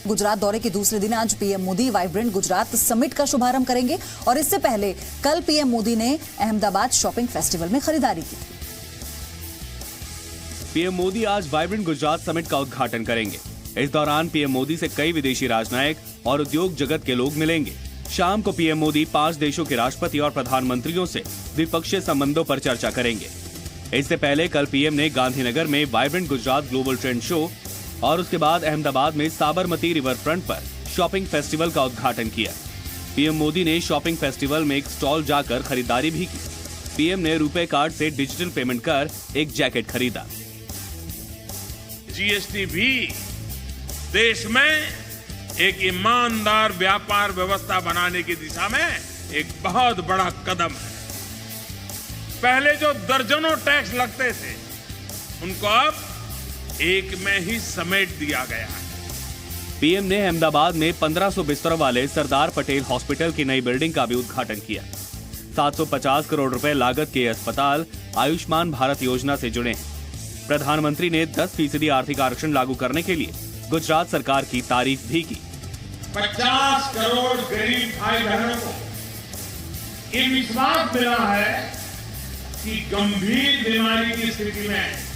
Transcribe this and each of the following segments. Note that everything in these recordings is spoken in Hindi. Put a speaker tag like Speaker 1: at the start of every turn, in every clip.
Speaker 1: गुजरात दौरे के दूसरे दिन आज PM Modi vibrant Gujarat summit का शुभारंभ करेंगे और इससे पहले कल पीएम मोदी ने अहमदाबाद शॉपिंग फेस्टिवल में खरीदारी की थी।
Speaker 2: पीएम मोदी आज वाइब्रेंट गुजरात समिट का उद्घाटन करेंगे। इस दौरान पीएम मोदी से कई विदेशी राजनयिक और उद्योग जगत के लोग मिलेंगे। शाम को पीएम मोदी 5 देशों के राष्ट्रपति और प्रधानमंत्रियों से द्विपक्षीय संबंधों पर चर्चा करेंगे। इससे पहले कल पीएम ने गांधीनगर में vibrant Gujarat global trend show और उसके बाद अहमदाबाद में साबरमती रिवर फ्रंट पर शॉपिंग फेस्टिवल का उद्घाटन किया। पीएम मोदी ने शॉपिंग फेस्टिवल में एक स्टॉल जाकर खरीदारी भी की। पीएम ने रुपे कार्ड से डिजिटल पेमेंट कर एक जैकेट खरीदा।
Speaker 3: जीएसटी भी देश में एक ईमानदार व्यापार व्यवस्था बनाने की दिशा में एक बहुत बड़ा कदम है। पहले जो दर्जनों टैक्स लगते थे उनको अब एक में ही समेट दिया गया है।
Speaker 2: पीएम ने अहमदाबाद में 1500 बिस्तरों वाले सरदार पटेल हॉस्पिटल की नई बिल्डिंग का भी उद्घाटन किया। 750 करोड़ रुपए लागत के अस्पताल आयुष्मान भारत योजना से जुड़े हैं। प्रधानमंत्री ने 10% आर्थिक आरक्षण लागू करने के लिए गुजरात सरकार की तारीफ भी की।
Speaker 3: 50 करोड़ गरीब भाई बहनों को ये विश्वास मिला है कि गंभीर बीमारी की स्थिति में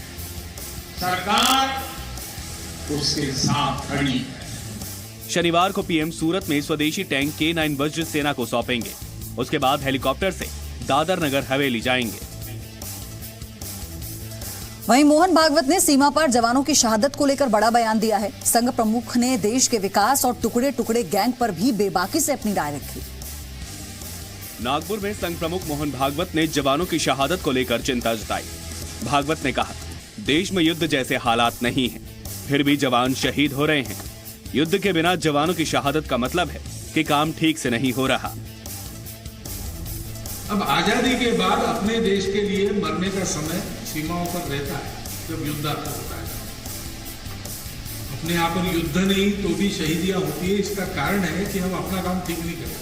Speaker 3: सरकार उसके साथ खड़ी है।
Speaker 2: शनिवार को पीएम सूरत में स्वदेशी टैंक K9 वज्र सेना को सौंपेंगे। उसके बाद हेलीकॉप्टर से दादर नगर हवेली जाएंगे।
Speaker 1: वहीं मोहन भागवत ने सीमा पर जवानों की शहादत को लेकर बड़ा बयान दिया है। संघ प्रमुख ने देश के विकास और टुकड़े टुकड़े गैंग पर भी बेबाकी से अपनी राय रखी।
Speaker 2: नागपुर में संघ प्रमुख मोहन भागवत ने जवानों की शहादत को लेकर चिंता जताई। भागवत ने कहा, देश में युद्ध जैसे हालात नहीं हैं, फिर भी जवान शहीद हो रहे हैं। युद्ध के बिना जवानों की शहादत का मतलब है कि काम ठीक से नहीं हो रहा।
Speaker 4: अब आजादी के बाद अपने देश के लिए मरने का समय सीमाओं पर रहता है जब युद्ध होता है। अपने यहाँ पर युद्ध नहीं तो भी शहीदियां होती है। इसका कारण है कि हम अपना काम ठीक नहीं करते।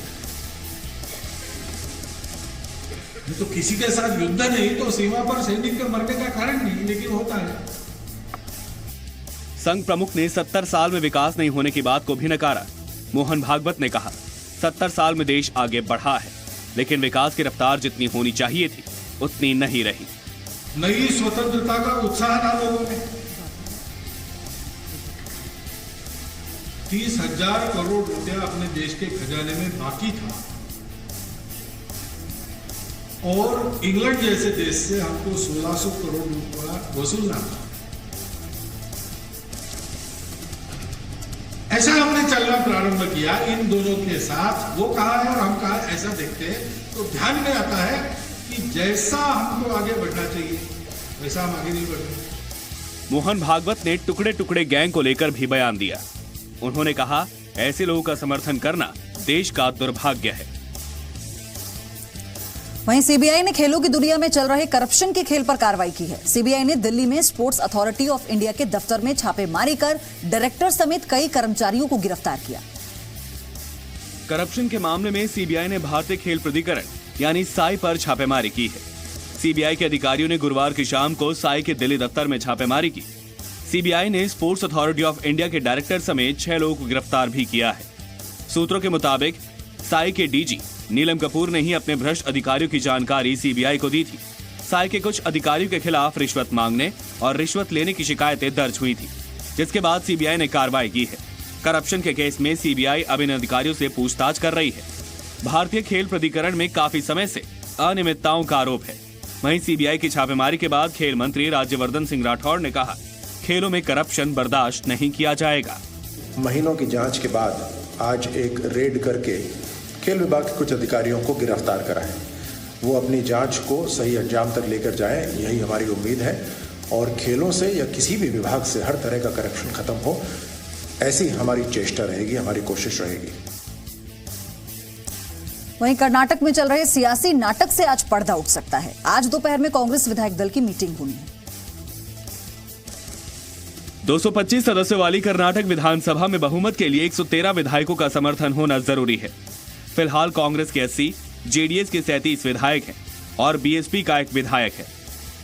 Speaker 4: तो किसी के साथ युद्ध नहीं तो सीमा पर सैनिक के मरने का कारण नहीं, लेकिन होता है।
Speaker 2: संघ प्रमुख ने 70 साल में विकास नहीं होने की बात को भी नकारा। मोहन भागवत ने कहा, 70 साल में देश आगे बढ़ा है, लेकिन विकास की रफ्तार जितनी होनी चाहिए थी उतनी नहीं रही।
Speaker 4: नई स्वतंत्रता का उत्साह था लोगों में। 30,000 करोड़ रुपया अपने देश के खजाने में बाकी था और इंग्लैंड जैसे देश से हमको 1600 करोड़ रुपया वसूलना था। ऐसा हमने चलना प्रारंभ किया इन दोनों के साथ। वो कहा है और हम कहा, ऐसा देखते हैं तो ध्यान में आता है कि जैसा हमको आगे बढ़ना चाहिए वैसा हम आगे नहीं बढ़ रहे।
Speaker 2: मोहन भागवत ने टुकड़े टुकड़े गैंग को लेकर भी बयान दिया। उन्होंने कहा, ऐसे लोगों का समर्थन करना देश का दुर्भाग्य है।
Speaker 1: वहीं सीबीआई ने खेलों की दुनिया में चल रहे करप्शन के खेल पर कार्रवाई की है। सीबीआई ने दिल्ली में स्पोर्ट्स अथॉरिटी ऑफ इंडिया के दफ्तर में छापेमारी कर डायरेक्टर समेत कई कर्मचारियों को गिरफ्तार किया।
Speaker 2: करप्शन के मामले में सीबीआई ने भारतीय खेल प्राधिकरण यानी साई पर छापेमारी की है। सीबीआई के अधिकारियों ने गुरुवार की शाम को साई के दिल्ली दफ्तर में छापेमारी की। सीबीआई ने स्पोर्ट्स अथॉरिटी ऑफ इंडिया के डायरेक्टर समेत 6 लोगों को गिरफ्तार भी किया है। सूत्रों के मुताबिक साई के डीजी नीलम कपूर ने ही अपने भ्रष्ट अधिकारियों की जानकारी सीबीआई को दी थी। साई के कुछ अधिकारियों के खिलाफ रिश्वत मांगने और रिश्वत लेने की शिकायतें दर्ज हुई थी, जिसके बाद सीबीआई ने कार्रवाई की है। करप्शन के केस में सीबीआई अब इन अधिकारियों से पूछताछ कर रही है। भारतीय खेल प्राधिकरण में काफी समय से अनियमितताओं का आरोप है। वहीं सीबीआई की छापेमारी के बाद खेल मंत्री राज्यवर्धन सिंह राठौड़ ने कहा, खेलों में करप्शन बर्दाश्त नहीं किया जाएगा।
Speaker 5: महीनों की जांच के बाद आज एक रेड करके खेल विभाग के कुछ अधिकारियों को गिरफ्तार करा है। वो अपनी जांच को सही अंजाम तक लेकर जाएं, यही हमारी उम्मीद है। और खेलों से या किसी भी विभाग से हर तरह का करप्शन खत्म हो, ऐसी हमारी चेष्टा रहेगी, हमारी कोशिश रहेगी।
Speaker 1: वहीं कर्नाटक में चल रहे सियासी नाटक से आज पर्दा उठ सकता है। आज दोपहर में कांग्रेस विधायक दल की मीटिंग होनी है।
Speaker 2: 225 सदस्यों वाली कर्नाटक विधानसभा में बहुमत के लिए 113 विधायकों का समर्थन होना जरूरी है। फिलहाल कांग्रेस के 80, जेडीएस के 37 विधायक हैं और बीएसपी का 1 विधायक है।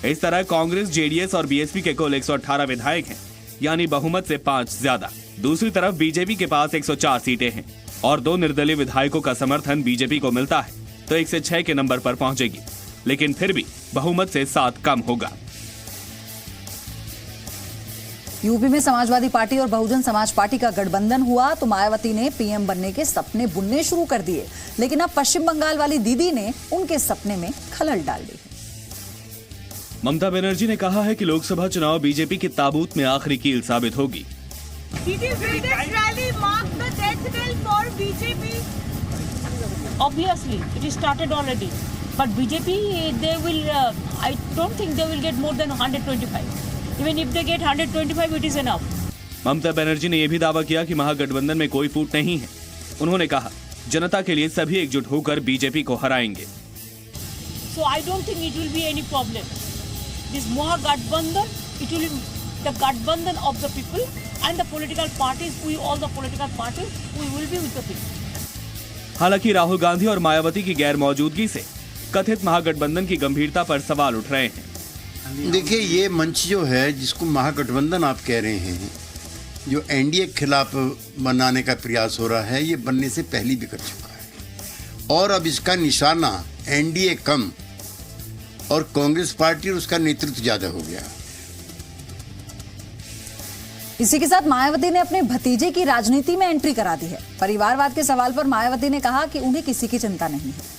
Speaker 2: इस तरह कांग्रेस, जेडीएस और बीएसपी के कुल 118 विधायक हैं, यानी बहुमत से 5 ज्यादा। दूसरी तरफ बीजेपी के पास 104 सीटें हैं और 2 निर्दलीय विधायकों का समर्थन बीजेपी को मिलता है तो 1 से 6 के नंबर पर पहुंचेगी, लेकिन फिर भी बहुमत से 7 कम होगा।
Speaker 1: यूपी में समाजवादी पार्टी और बहुजन समाज पार्टी का गठबंधन हुआ तो मायावती ने पीएम बनने के सपने बुनने शुरू कर दिए, लेकिन अब पश्चिम बंगाल वाली दीदी ने उनके सपने में खलल डाल दी।
Speaker 2: ममता बनर्जी ने कहा है कि लोकसभा चुनाव बीजेपी के ताबूत में आखिरी कील साबित होगी।
Speaker 6: Obviously, it is started already, but BJP they will. I don't think they will get more than 125. Even if they get 125, it is enough.
Speaker 2: Mamata Banerjee ने यह भी दावा किया कि महागठबंधन में कोई फूट नहीं है। उन्होंने कहा, जनता के लिए सभी एकजुट होकर बीजेपी को हराएंगे।
Speaker 6: So I don't think it will be any problem. This Mahagठबंधन, it will be the Gठबंधन of the people and the political parties. We all the political parties, we will be with the people.
Speaker 2: हालांकि राहुल गांधी और मायावती की गैर मौजूदगी से कथित महागठबंधन की गंभीरता पर सवाल उठ रहे हैं।
Speaker 7: देखिए, ये मंच जो है जिसको महागठबंधन आप कह रहे हैं, जो एनडीए के खिलाफ बनाने का प्रयास हो रहा है, ये बनने से पहले भी कर चुका है और अब इसका निशाना एनडीए कम और कांग्रेस पार्टी और उसका नेतृत्व ज्यादा हो गया।
Speaker 1: इसी के साथ मायावती ने अपने भतीजे की राजनीति में एंट्री करा दी है। परिवारवाद के सवाल पर मायावती ने कहा कि उन्हें किसी की चिंता नहीं है।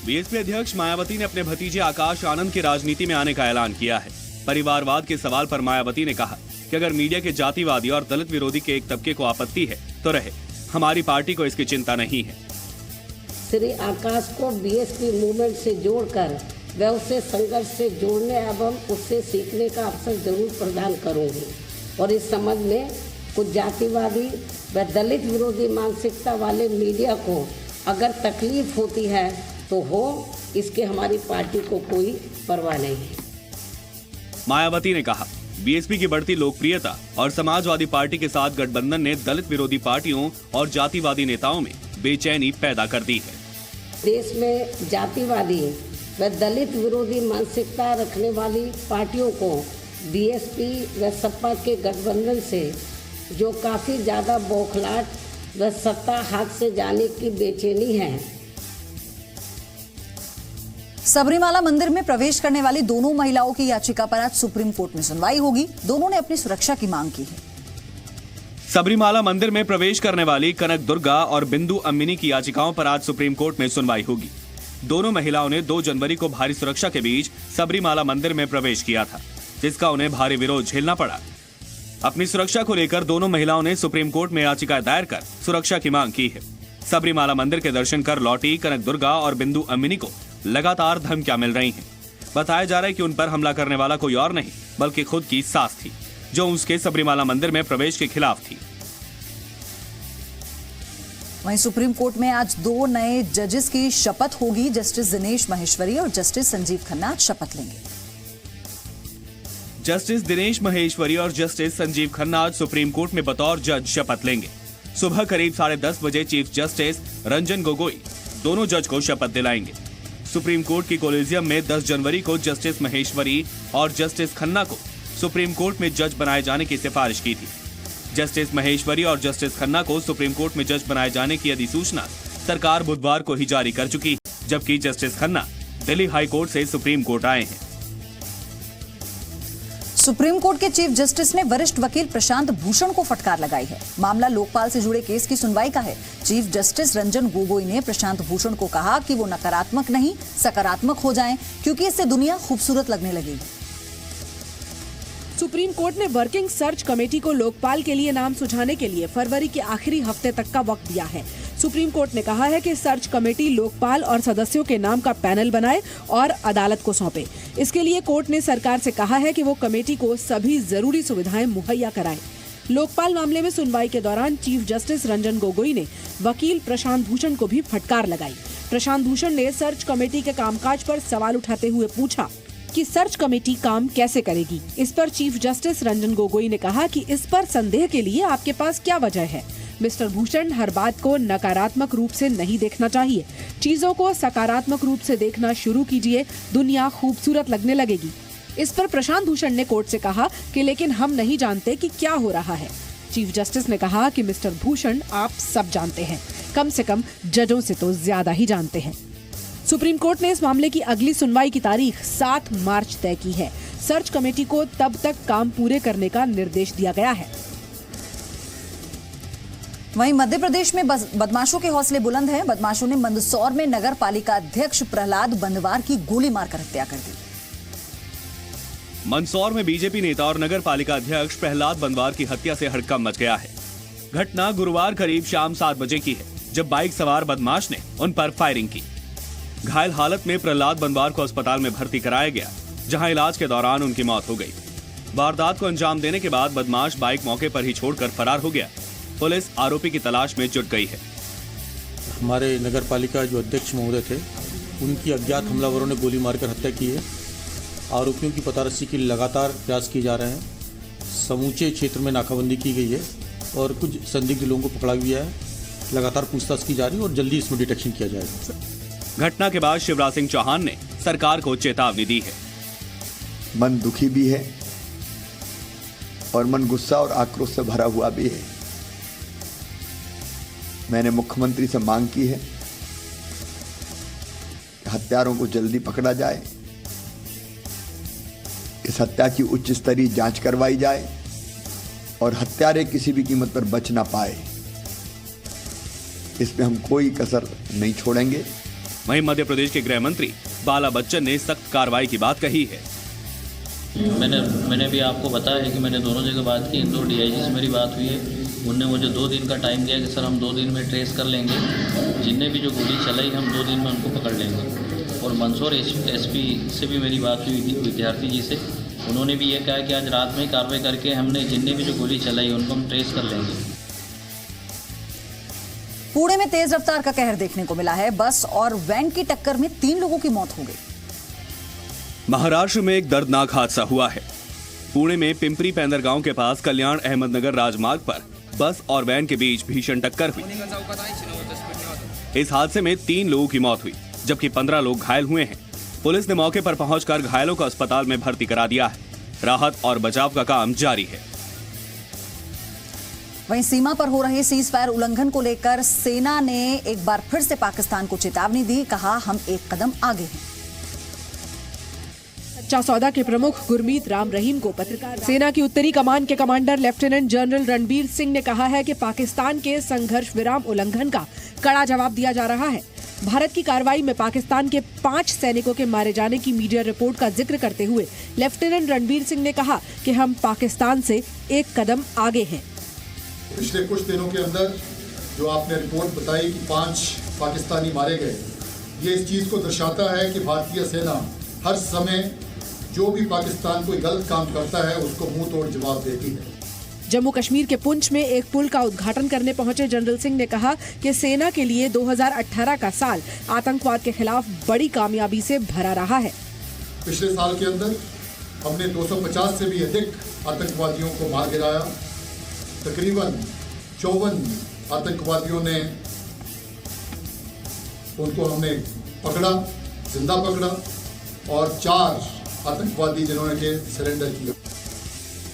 Speaker 2: बीएसपी अध्यक्ष मायावती ने अपने भतीजे आकाश आनंद की राजनीति में आने का ऐलान किया है। परिवारवाद के सवाल पर मायावती ने कहा कि अगर मीडिया के जातिवादी और दलित विरोधी के एक तबके को आपत्ति है तो रहे, हमारी पार्टी को इसकी चिंता नहीं है।
Speaker 8: श्री आकाश को बीएसपी मूवमेंट से जोड़कर व उसे संघर्ष से जोड़ने एवं उससे सीखने का अवसर जरूर प्रदान करूंगी और इस संबंध में कुछ जातिवादी व दलित विरोधी मानसिकता वाले मीडिया को अगर तकलीफ होती है तो हो, इसके हमारी पार्टी को कोई परवाह नहीं है।
Speaker 2: मायावती ने कहा, बीएसपी की बढ़ती लोकप्रियता और समाजवादी पार्टी के साथ गठबंधन ने दलित विरोधी पार्टियों और जातिवादी नेताओं में बेचैनी पैदा कर दी है।
Speaker 8: देश में जातिवादी व दलित विरोधी मानसिकता रखने वाली पार्टियों को बीएसपी व सपा के गठबंधन से जो काफी ज्यादा बौखलाहट व सत्ता हाथ से जाने की बेचैनी है।
Speaker 1: सबरीमाला मंदिर में प्रवेश करने वाली दोनों महिलाओं की याचिका पर आज सुप्रीम कोर्ट में सुनवाई होगी। दोनों ने अपनी सुरक्षा की मांग की है।
Speaker 2: सबरीमाला मंदिर में प्रवेश करने वाली कनक दुर्गा और बिंदु अम्मिनी की याचिकाओं पर आज सुप्रीम कोर्ट में सुनवाई होगी। दोनों महिलाओं ने 2 जनवरी को भारी सुरक्षा के बीच सबरीमाला मंदिर में प्रवेश किया था, जिसका उन्हें भारी विरोध झेलना पड़ा। अपनी सुरक्षा को लेकर दोनों महिलाओं ने सुप्रीम कोर्ट में याचिका दायर कर सुरक्षा की मांग की है। सबरीमाला मंदिर के दर्शन कर लौटी कनक दुर्गा और बिंदु अम्मिनी को लगातार धमकियां मिल रही हैं। बताया जा रहा है कि उन पर हमला करने वाला कोई और नहीं बल्कि खुद की सास थी, जो उसके सबरीमाला मंदिर में प्रवेश के खिलाफ थी।
Speaker 1: वहीं सुप्रीम कोर्ट में आज 2 नए जजेस की शपथ होगी। जस्टिस दिनेश महेश्वरी और जस्टिस संजीव खन्ना आज शपथ लेंगे।
Speaker 2: जस्टिस दिनेश महेश्वरी और जस्टिस संजीव खन्ना आज सुप्रीम कोर्ट में बतौर जज शपथ लेंगे। सुबह करीब 10:30 बजे चीफ जस्टिस रंजन गोगोई दोनों जज को शपथ दिलाएंगे। सुप्रीम कोर्ट की कोलेजियम में 10 जनवरी को जस्टिस महेश्वरी और जस्टिस खन्ना को सुप्रीम कोर्ट में जज बनाए जाने की सिफारिश की थी। जस्टिस महेश्वरी और जस्टिस खन्ना को सुप्रीम कोर्ट में जज बनाए जाने की अधिसूचना सरकार बुधवार को ही जारी कर चुकी, जबकि justice Khanna Delhi high court से सुप्रीम कोर्ट आए हैं।
Speaker 1: सुप्रीम कोर्ट के चीफ जस्टिस ने वरिष्ठ वकील प्रशांत भूषण को फटकार लगाई है। मामला लोकपाल से जुड़े केस की सुनवाई का है। चीफ जस्टिस रंजन गोगोई ने प्रशांत भूषण को कहा कि वो नकारात्मक नहीं सकारात्मक हो जाएं, क्योंकि इससे दुनिया खूबसूरत लगने लगेगी।
Speaker 9: सुप्रीम कोर्ट ने वर्किंग सर्च कमेटी को लोकपाल के लिए नाम सुझाने के लिए फरवरी के आखिरी हफ्ते तक का वक्त दिया है। सुप्रीम कोर्ट ने कहा है कि सर्च कमेटी लोकपाल और सदस्यों के नाम का पैनल बनाए और अदालत को सौंपे। इसके लिए कोर्ट ने सरकार से कहा है कि वो कमेटी को सभी जरूरी सुविधाएं मुहैया कराए। लोकपाल मामले में सुनवाई के दौरान चीफ जस्टिस रंजन गोगोई ने वकील प्रशांत भूषण को भी फटकार लगाई। प्रशांत भूषण ने सर्च कमेटी के कामकाज पर सवाल उठाते हुए पूछा कि सर्च कमेटी काम कैसे करेगी। इस पर चीफ जस्टिस रंजन गोगोई ने कहा कि इस पर संदेह के लिए आपके पास क्या वजह है। मिस्टर भूषण, हर बात को नकारात्मक रूप से नहीं देखना चाहिए, चीजों को सकारात्मक रूप से देखना शुरू कीजिए, दुनिया खूबसूरत लगने लगेगी। इस पर प्रशांत भूषण ने कोर्ट से कहा कि लेकिन हम नहीं जानते कि क्या हो रहा है। चीफ जस्टिस ने कहा कि मिस्टर भूषण आप सब जानते हैं, कम से कम जजों से तो ज्यादा ही जानते हैं। सुप्रीम कोर्ट ने इस मामले की अगली सुनवाई की तारीख 7 मार्च तय की है। सर्च कमेटी को तब तक काम पूरे करने का निर्देश दिया गया है।
Speaker 1: वहीं मध्य प्रदेश में बदमाशों के हौसले बुलंद हैं। बदमाशों ने मंदसौर में नगर पालिका अध्यक्ष प्रहलाद बंदवार की गोली मारकर हत्या कर दी।
Speaker 2: मंदसौर में बीजेपी नेता और नगर पालिका अध्यक्ष प्रहलाद बंदवार की हत्या से हड़कंप मच गया है। घटना गुरुवार करीब शाम 7 बजे की है, जब बाइक सवार बदमाश ने उन पर फायरिंग की। घायल हालत में प्रहलाद बंदवार को अस्पताल में भर्ती कराया गया, जहां इलाज के दौरान उनकी मौत हो गई। वारदात को अंजाम देने के बाद बदमाश बाइक मौके पर ही छोड़कर फरार हो गया। पुलिस आरोपी की तलाश में जुट गई है।
Speaker 10: हमारे नगर पालिका जो अध्यक्ष महोदय थे, उनकी अज्ञात हमलावरों ने गोली मारकर हत्या की है। आरोपियों की पतारसी के लिए लगातार प्रयास किए जा रहे हैं। समूचे क्षेत्र में नाकाबंदी की गई है और कुछ संदिग्ध लोगों को पकड़ा गया है। लगातार पूछताछ की जा रही है और जल्दी इसमें डिटेक्शन किया जाएगा।
Speaker 2: घटना के बाद शिवराज सिंह चौहान ने सरकार को चेतावनी दी है।
Speaker 11: मन दुखी भी है और मन गुस्सा और आक्रोश से भरा हुआ भी है। मैंने मुख्यमंत्री से मांग की है हत्यारों को जल्दी पकड़ा जाए, इस हत्या की उच्च स्तरीय जांच करवाई जाए और हत्यारे किसी भी कीमत पर बच ना पाए, इसमें हम कोई कसर नहीं छोड़ेंगे।
Speaker 2: वहीं मध्य प्रदेश के गृह मंत्री बाला बच्चन ने सख्त कार्रवाई की बात कही है।
Speaker 12: मैंने भी आपको बताया है कि मैंने दोनों जगह बात की। इन 2 DIG से मेरी बात हुई है। उनने मुझे 2 दिन का टाइम दिया कि सर हम 2 दिन में ट्रेस कर लेंगे, जिनने भी जो गोली चलाई हम 2 दिन में उनको पकड़ लेंगे। और मंदसौर SP से भी मेरी बात हुई थी, विद्यार्थी जी से। उन्होंने भी ये कहा कि आज रात में ही कार्रवाई करके हमने जिनने भी जो गोली चलाई उनको हम ट्रेस कर लेंगे।
Speaker 1: पुणे में तेज रफ्तार का कहर देखने को मिला है। बस और वैन की टक्कर में 3 लोगों की मौत हो गई।
Speaker 2: महाराष्ट्र में एक दर्दनाक हादसा हुआ है। पुणे में पिंपरी पैंदर गांव के पास कल्याण अहमदनगर राजमार्ग पर बस और वैन के बीच भीषण टक्कर हुई। इस हादसे में 3 लोगों की मौत हुई, जबकि 15 लोग घायल हुए हैं। पुलिस ने मौके पर पहुंचकर घायलों को अस्पताल में भर्ती करा दिया है। राहत और बचाव का काम जारी है।
Speaker 1: वहीं सीमा पर हो रहे सीज फायर उल्लंघन को लेकर सेना ने एक बार फिर से पाकिस्तान को चेतावनी दी। कहा, हम एक कदम आगे हैं।
Speaker 9: सच्चा सौदा के प्रमुख गुरमीत राम रहीम को पत्रकार सेना की उत्तरी कमान के commander lieutenant general Ranbir Singh ने कहा है कि पाकिस्तान के संघर्ष विराम उल्लंघन का कड़ा जवाब दिया जा रहा है। भारत की कार्रवाई में पाकिस्तान के 5 सैनिकों के मारे जाने की मीडिया रिपोर्ट का जिक्र करते हुए लेफ्टिनेंट रणबीर सिंह ने कहा कि हम पाकिस्तान से एक कदम आगे हैं।
Speaker 13: पिछले कुछ दिनों के अंदर जो आपने रिपोर्ट बताई कि 5 पाकिस्तानी मारे गए, ये इस चीज़ को दर्शाता है कि भारतीय सेना हर समय जो भी पाकिस्तान कोई गलत काम करता है उसको मुंह तोड़ जवाब देती है।
Speaker 9: जम्मू कश्मीर के पुंछ में एक पुल का उद्घाटन करने पहुंचे जनरल सिंह ने कहा कि सेना के लिए 2018 का साल आतंकवाद के खिलाफ बड़ी कामयाबी से भरा रहा है।
Speaker 13: पिछले साल के अंदर हमने 250 से भी अधिक आतंकवादियों को मार गिराया। तकरीबन 54 आतंकवादियों ने उनको हमने पकड़ा, जिंदा पकड़ा, और 4 आतंकवादी जिन्होंने के सरेंडर किया।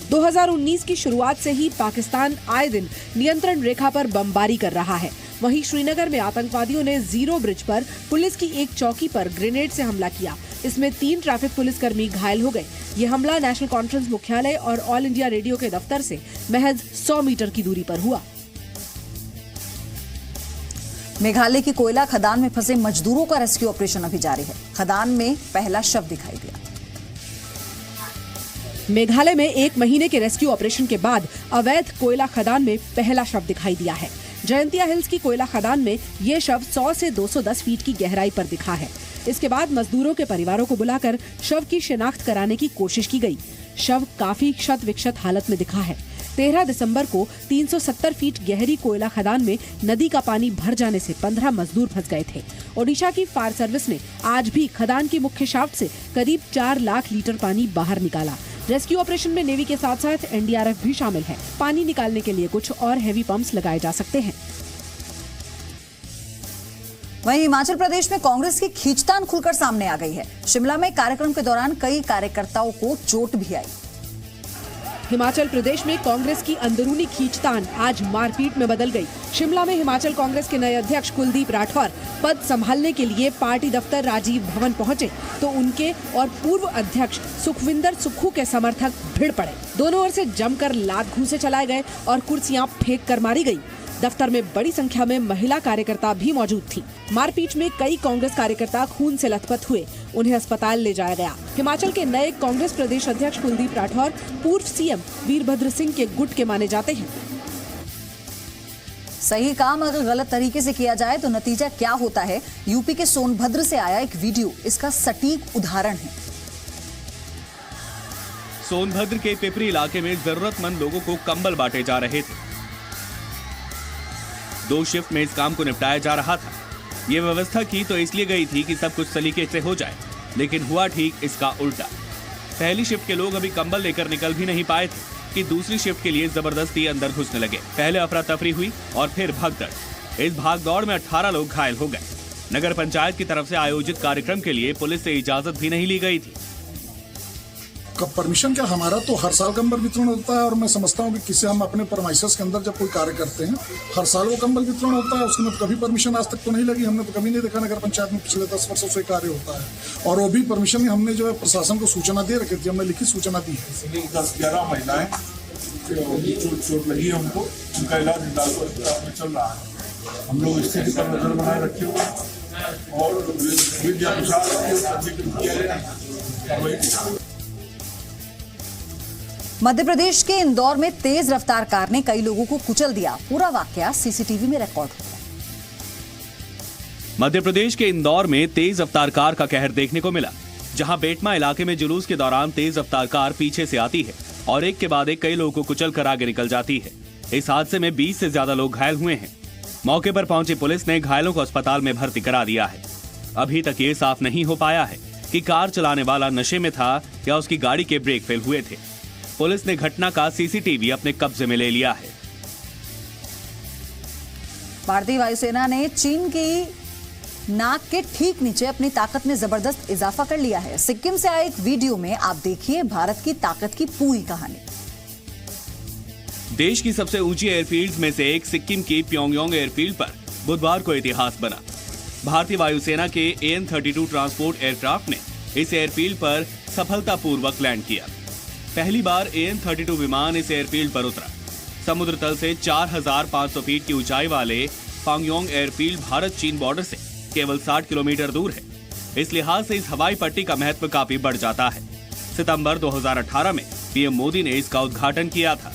Speaker 9: 2019 की शुरुआत से ही पाकिस्तान आए दिन नियंत्रण रेखा पर बमबारी कर रहा है। वहीं श्रीनगर में आतंकवादियों ने जीरो ब्रिज पर पुलिस की एक चौकी पर ग्रेनेड से हमला किया। इसमें 3 ट्रैफिक पुलिसकर्मी घायल हो गए। ये हमला नेशनल कॉन्फ्रेंस मुख्यालय और ऑल इंडिया रेडियो के दफ्तर से महज 100 मीटर की दूरी पर हुआ।
Speaker 1: मेघालय की कोयला खदान में फंसे मजदूरों का रेस्क्यू ऑपरेशन अभी जारी है। खदान में पहला शव दिखाई दिया।
Speaker 9: मेघालय में 1 महीने के रेस्क्यू ऑपरेशन के बाद अवैध कोयला खदान में पहला शव दिखाई दिया है। जयंतिया हिल्स की कोयला खदान में ये शव 100 से 210 फीट की गहराई पर दिखा है। इसके बाद मजदूरों के परिवारों को बुलाकर शव की शिनाख्त कराने की कोशिश की गई। शव काफी क्षत विक्षत हालत में दिखा है। 13 दिसंबर को 370 फीट गहरी कोयला खदान में नदी का पानी भर जाने से 15 मजदूर फंस गए थे। ओडिशा की फायर सर्विस ने आज भी खदान की मुख्य शाफ्ट से करीब 4 लाख लीटर पानी बाहर निकाला। रेस्क्यू ऑपरेशन में नेवी के साथ साथ NDRF भी शामिल है। पानी निकालने के लिए कुछ और हैवी पंप्स लगाए जा सकते हैं।
Speaker 1: वहीं हिमाचल प्रदेश में कांग्रेस की खींचतान खुलकर सामने आ गई है। शिमला में कार्यक्रम के दौरान कई कार्यकर्ताओं को चोट भी आई।
Speaker 9: हिमाचल प्रदेश में कांग्रेस की अंदरूनी खींचतान आज मारपीट में बदल गई। शिमला में हिमाचल कांग्रेस के नए अध्यक्ष कुलदीप राठौर पद संभालने के लिए पार्टी दफ्तर राजीव भवन पहुंचे तो उनके और पूर्व अध्यक्ष सुखविंदर सुक्खू के समर्थक भिड़ पड़े। दोनों ओर से जमकर लात घूंसे चलाए गए और कुर्सियां फेंक कर मारी गई। दफ्तर में बड़ी संख्या में महिला कार्यकर्ता भी मौजूद थी। मारपीट में कई कांग्रेस कार्यकर्ता खून से लथपथ हुए, उन्हें अस्पताल ले जाया गया। हिमाचल के नए कांग्रेस प्रदेश अध्यक्ष कुलदीप राठौर पूर्व सीएम वीरभद्र सिंह के गुट के माने जाते हैं।
Speaker 1: सही काम अगर गलत तरीके से किया जाए तो नतीजा क्या होता है, यूपी के सोनभद्र से आया एक वीडियो इसका सटीक उदाहरण है।
Speaker 2: सोनभद्र के पिपरी इलाके में जरूरतमंद लोगों को कंबल बांटे जा रहे थे। 2 शिफ्ट में इस काम को निपटाया जा रहा था। ये व्यवस्था की तो इसलिए गई थी कि सब कुछ सलीके से हो जाए, लेकिन हुआ ठीक इसका उल्टा। पहली शिफ्ट के लोग अभी कंबल लेकर निकल भी नहीं पाए थे कि दूसरी शिफ्ट के लिए जबरदस्ती अंदर घुसने लगे। पहले अफरा तफरी हुई और फिर भगदड़। इस भागदौड़ में 18 लोग घायल हो गए। नगर पंचायत की तरफ से आयोजित कार्यक्रम के लिए पुलिस से इजाजत भी नहीं ली गई थी।
Speaker 14: परमिशन क्या, हमारा तो हर साल कंबल वितरण होता है और मैं समझता हूँ कि किसी हम अपने परमाइशस के अंदर जब कोई कार्य करते हैं हर साल वो कंबल वितरण होता है। उसमें कभी परमिशन आज तक तो नहीं लगी, हमने तो कभी नहीं देखा नगर पंचायत में पिछले 10 वर्षों से कार्य होता है। और वो भी परमिशन हमने जो है प्रशासन को सूचना दे रखी थी, हमने लिखित सूचना दी है।
Speaker 15: 10-11 महिलाएं चोट लगी है, उनको उनका इलाज अस्पताल में चल रहा है। हम लोग स्थिति पर नजर बनाए रखे हुए और
Speaker 1: मध्य प्रदेश के इंदौर में तेज रफ्तार कार ने कई लोगों को कुचल दिया। पूरा वाकया सीसीटीवी में रिकॉर्ड हो गया।
Speaker 2: मध्य प्रदेश के इंदौर में तेज रफ्तार कार का कहर देखने को मिला, जहां बेटमा इलाके में जुलूस के दौरान तेज रफ्तार कार पीछे से आती है और एक के बाद एक कई लोगों को कुचल कर आगे निकल जाती है। इस हादसे में 20 से ज्यादा लोग घायल हुए हैं। मौके पर पहुंची पुलिस ने घायलों को अस्पताल में भर्ती करा दिया है। अभी तक ये साफ नहीं हो पाया है कि कार चलाने वाला नशे में था या उसकी गाड़ी के ब्रेक फेल हुए थे। पुलिस ने घटना का सीसीटीवी अपने कब्जे में ले लिया है।
Speaker 1: भारतीय वायुसेना ने चीन की नाक के ठीक नीचे अपनी ताकत में जबरदस्त इजाफा कर लिया है। सिक्किम से आए एक वीडियो में आप देखिए भारत की ताकत की पूरी कहानी।
Speaker 2: देश की सबसे ऊंची एयरफील्ड में से एक सिक्किम की प्योंगयांग एयरफील्ड पर बुधवार को इतिहास बना। भारतीय वायुसेना के AN-32 ट्रांसपोर्ट एयरक्राफ्ट ने इस एयरफील्ड पर सफलतापूर्वक लैंड किया। पहली बार AN-32 विमान इस एयरफील्ड पर उतरा। समुद्र तल से 4500 फीट की ऊंचाई वाले प्योंगयांग एयरफील्ड भारत चीन बॉर्डर से केवल 60 किलोमीटर दूर है। इस लिहाज से इस हवाई पट्टी का महत्व काफी बढ़ जाता है। सितंबर 2018 में पीएम मोदी ने इसका उद्घाटन किया था।